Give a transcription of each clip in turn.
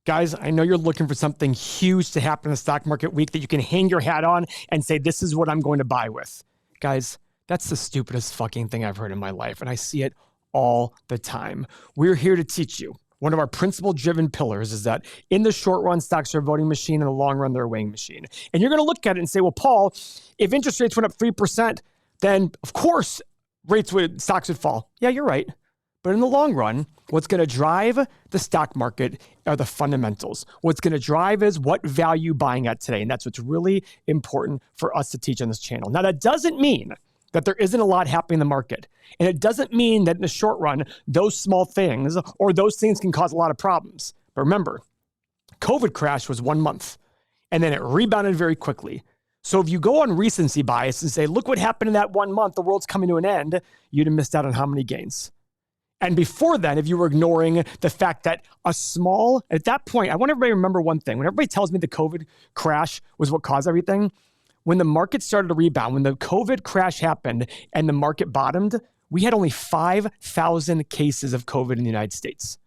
Guys, I know you're looking for something huge to happen in the stock market week that you can hang your hat on and say, this is what I'm going to buy with. Guys, that's the stupidest fucking thing I've heard in my life, and I see it all the time. We're here to teach you. One of our principle-driven pillars is that in the short run, stocks are a voting machine. In the long run, they're a weighing machine. And you're going to look at it and say, well, Paul, if interest rates went up 3%, then of course stocks would fall. Yeah, you're right. But in the long run, what's going to drive the stock market are the fundamentals. What's going to drive is what value buying at today. And that's what's really important for us to teach on this channel. Now, that doesn't mean that there isn't a lot happening in the market. And it doesn't mean that in the short run, those small things or those things can cause a lot of problems. But remember, COVID crash was 1 month, and then it rebounded very quickly. So if you go on recency bias and say, look what happened in that 1 month, the world's coming to an end, you'd have missed out on how many gains. And before then, if you were ignoring the fact that at that point, I want everybody to remember one thing. When everybody tells me the COVID crash was what caused everything, when the market started to rebound, when the COVID crash happened and the market bottomed, we had only 5,000 cases of COVID in the United States.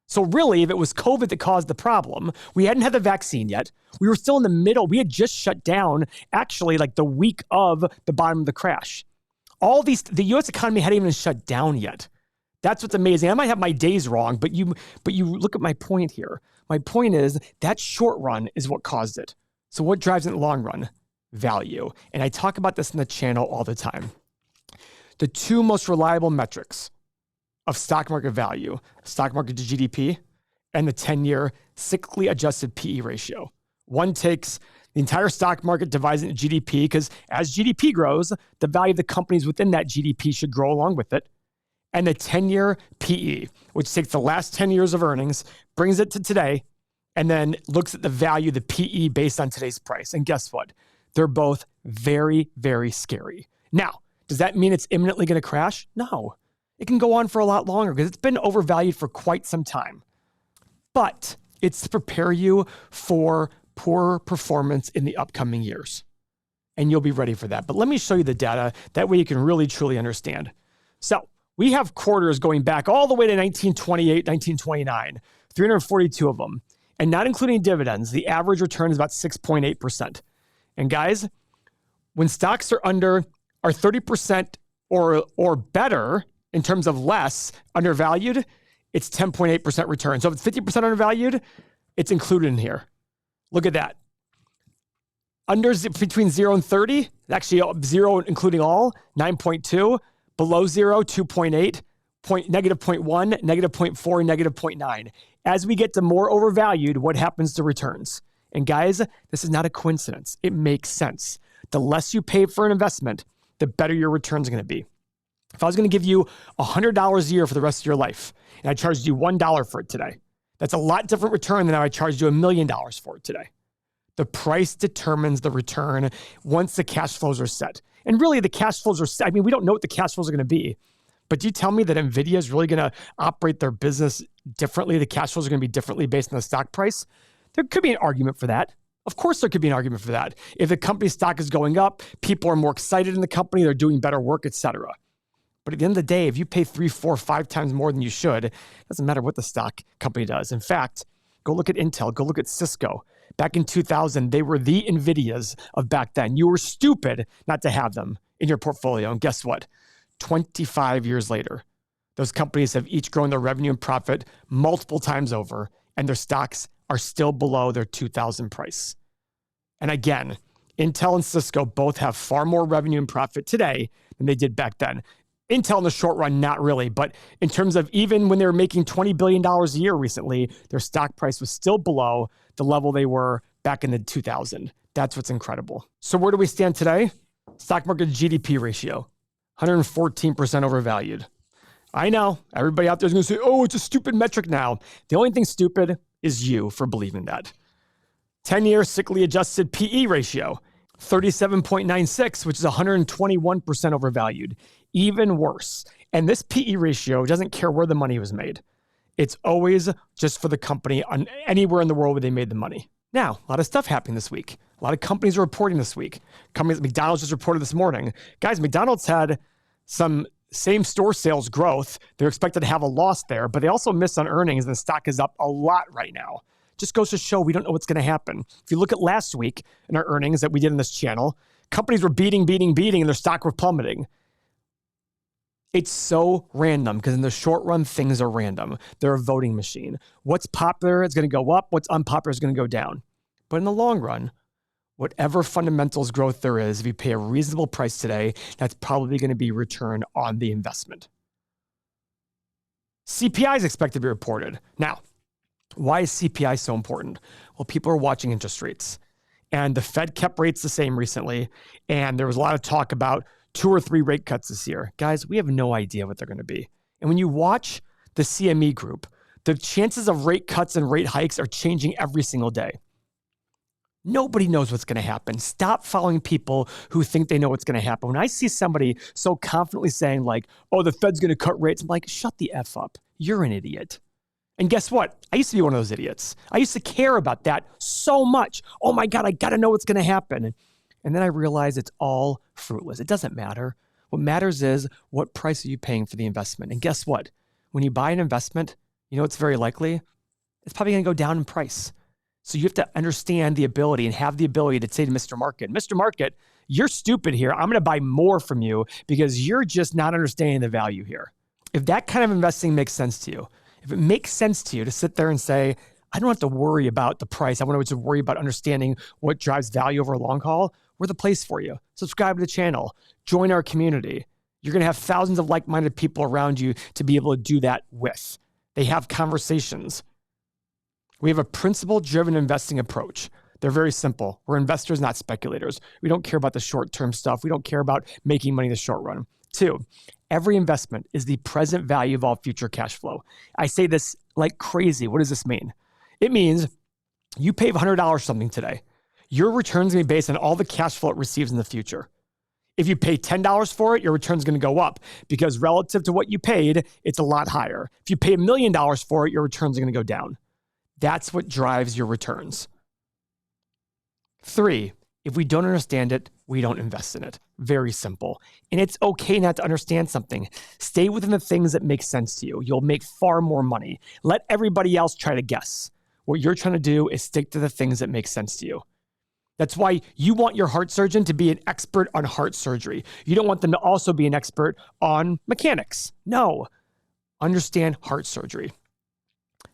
So really, if it was COVID that caused the problem, we hadn't had the vaccine yet. We were still in the middle. We had just shut down, actually, like the week of the bottom of the crash. The U.S. economy hadn't even shut down yet. That's what's amazing. I might have my days wrong, but you look at my point here. My point is that short run is what caused it. So what drives it in the long run? Value. And I talk about this in the channel all the time. The two most reliable metrics of stock market value, stock market to GDP, and the 10-year cyclically adjusted PE ratio. One takes the entire stock market, divides it into GDP, because as GDP grows, the value of the companies within that GDP should grow along with it. And the 10-year PE, which takes the last 10 years of earnings, brings it to today, and then looks at the value, the PE based on today's price. And guess what? They're both very, very scary. Now, does that mean it's imminently going to crash? No. It can go on for a lot longer because it's been overvalued for quite some time. But it's to prepare you for poor performance in the upcoming years. And you'll be ready for that. But let me show you the data. That way you can really, truly understand. So we have quarters going back all the way to 1928, 1929, 342 of them. And not including dividends, the average return is about 6.8%. And guys, when stocks are 30% or better in terms of less undervalued, it's 10.8% return. So if it's 50% undervalued, it's included in here. Look at that. Between 0 and 30, actually 0 including all, 9.2. Below 0, 2.8, negative 0.1, negative 0.4, negative 0.9. As we get to more overvalued, what happens to returns? And guys, this is not a coincidence. It makes sense. The less you pay for an investment, the better your returns are going to be. If I was going to give you $100 a year for the rest of your life, and I charged you $1 for it today, that's a lot different return than if I charged you $1 million for it today. The price determines the return once the cash flows are set. And really, the cash flows are set. I mean, we don't know what the cash flows are going to be. But do you tell me that NVIDIA is really going to operate their business differently? The cash flows are going to be differently based on the stock price? There could be an argument for that. Of course, there could be an argument for that. If the company's stock is going up, people are more excited in the company, they're doing better work, etc. But at the end of the day, if you pay 3, 4, 5 times more than you should, it doesn't matter what the stock company does. In fact, go look at Intel, go look at Cisco. Back in 2000, they were the NVIDIAs of back then. You were stupid not to have them in your portfolio. And guess what? 25 years later, those companies have each grown their revenue and profit multiple times over, and their stocks are still below their 2000 price. And again, Intel and Cisco both have far more revenue and profit today than they did back then. Intel in the short run, not really, but in terms of even when they were making $20 billion a year recently, their stock price was still below the level they were back in the 2000. That's what's incredible. So where do we stand today? Stock market GDP ratio, 114% overvalued. I know, everybody out there is going to say, oh, it's a stupid metric now. The only thing stupid is you for believing that. 10-year cyclically adjusted PE ratio, 37.96, which is 121% overvalued. Even worse. And this PE ratio doesn't care where the money was made. It's always just for the company on anywhere in the world where they made the money. Now, a lot of stuff happening this week. A lot of companies are reporting this week. McDonald's just reported this morning. Guys, McDonald's had some same-store sales growth. They're expected to have a loss there, but they also missed on earnings, and the stock is up a lot right now. Just goes to show we don't know what's going to happen. If you look at last week in our earnings that we did in this channel, companies were beating, and their stock were plummeting. It's so random because in the short run, things are random. They're a voting machine. What's popular is going to go up. What's unpopular is going to go down. But in the long run, whatever fundamentals growth there is, if you pay a reasonable price today, that's probably going to be return on the investment. CPI is expected to be reported. Now, why is CPI so important? Well, people are watching interest rates. And the Fed kept rates the same recently. And there was a lot of talk about 2 or 3 rate cuts this year. Guys, we have no idea what they're going to be. And when you watch the CME group, the chances of rate cuts and rate hikes are changing every single day. Nobody knows what's going to happen. Stop following people who think they know what's going to happen. When I see somebody so confidently saying like, oh, the Fed's going to cut rates, I'm like, shut the F up. You're an idiot. And guess what? I used to be one of those idiots. I used to care about that so much. Oh my God, I got to know what's going to happen. And then I realized it's all fruitless. It doesn't matter. What matters is what price are you paying for the investment? And guess what? When you buy an investment, you know it's very likely? It's probably going to go down in price. So you have to understand the ability and have the ability to say to Mr. Market, Mr. Market, you're stupid here. I'm going to buy more from you because you're just not understanding the value here. If that kind of investing makes sense to you, if it makes sense to you to sit there and say, I don't have to worry about the price. I want to worry about understanding what drives value over a long haul, we're the place for you. Subscribe to the channel. Join our community. You're going to have thousands of like-minded people around you to be able to do that with. They have conversations. We have a principle-driven investing approach. They're very simple. We're investors, not speculators. We don't care about the short-term stuff. We don't care about making money in the short run. 2, every investment is the present value of all future cash flow. I say this like crazy. What does this mean? It means you pay $100 something today. Your return is going to be based on all the cash flow it receives in the future. If you pay $10 for it, your return is going to go up because relative to what you paid, it's a lot higher. If you pay $1 million for it, your returns are going to go down. That's what drives your returns. 3, if we don't understand it, we don't invest in it. Very simple. And it's okay not to understand something. Stay within the things that make sense to you. You'll make far more money. Let everybody else try to guess. What you're trying to do is stick to the things that make sense to you. That's why you want your heart surgeon to be an expert on heart surgery. You don't want them to also be an expert on mechanics. No. Understand heart surgery.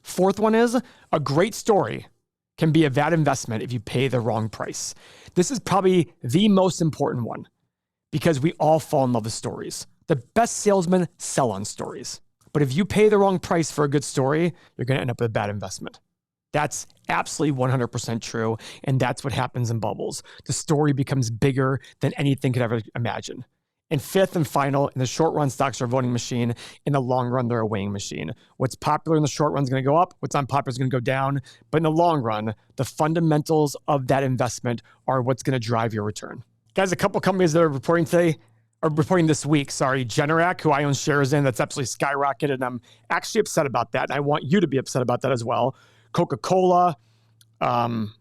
4th one is a great story can be a bad investment if you pay the wrong price. This is probably the most important one because we all fall in love with stories. The best salesmen sell on stories. But if you pay the wrong price for a good story, you're going to end up with a bad investment. That's absolutely 100% true. And that's what happens in bubbles. The story becomes bigger than anything could ever imagine. And 5th and final, in the short run, stocks are a voting machine. In the long run, they're a weighing machine. What's popular in the short run is going to go up. What's unpopular is going to go down. But in the long run, the fundamentals of that investment are what's going to drive your return. Guys, a couple companies that are reporting this week, Generac, who I own shares in, that's absolutely skyrocketed. And I'm actually upset about that. And I want you to be upset about that as well. Coca-Cola, Shopify.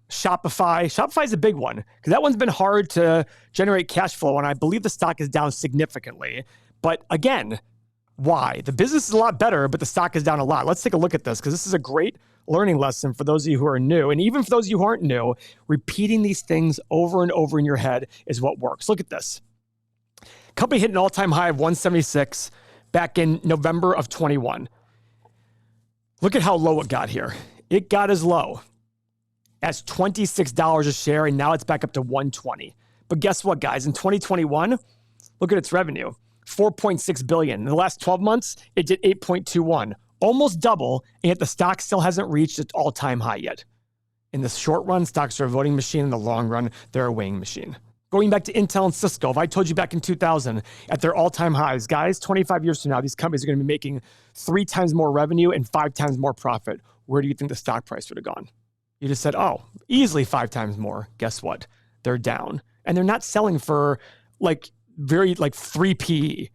Shopify is a big one because that one's been hard to generate cash flow, and I believe the stock is down significantly. But again, why? The business is a lot better, but the stock is down a lot. Let's take a look at this because this is a great learning lesson for those of you who are new. And even for those of you who aren't new, repeating these things over and over in your head is what works. Look at this. Company hit an all-time high of 176 back in November of 21. Look at how low it got here. It got as low as $26 a share, and now it's back up to $120. But guess what, guys? In 2021, look at its revenue, $4.6 billion. In the last 12 months, it did $8.21, almost double, and yet the stock still hasn't reached its all-time high yet. In the short run, stocks are a voting machine. In the long run, they're a weighing machine. Going back to Intel and Cisco, if I told you back in 2000 at their all-time highs, guys, 25 years from now, these companies are going to be making 3 times more revenue and 5 times more profit. Where do you think the stock price would have gone? You just said, oh, easily 5 times more. Guess what? They're down. And they're not selling for 3 PE,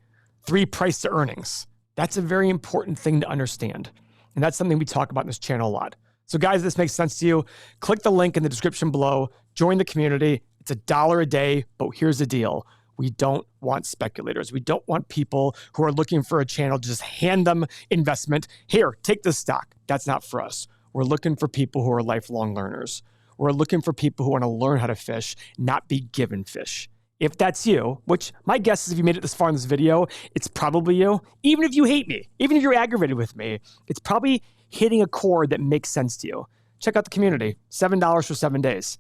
3 price to earnings. That's a very important thing to understand. And that's something we talk about in this channel a lot. So guys, if this makes sense to you, click the link in the description below, join the community. It's $1 a day, but here's the deal. We don't want speculators. We don't want people who are looking for a channel to just hand them investment. Here, take this stock. That's not for us. We're looking for people who are lifelong learners. We're looking for people who want to learn how to fish, not be given fish. If that's you, which my guess is if you made it this far in this video, it's probably you. Even if you hate me, even if you're aggravated with me, it's probably hitting a chord that makes sense to you. Check out the community, $7 for 7 days.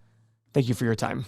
Thank you for your time.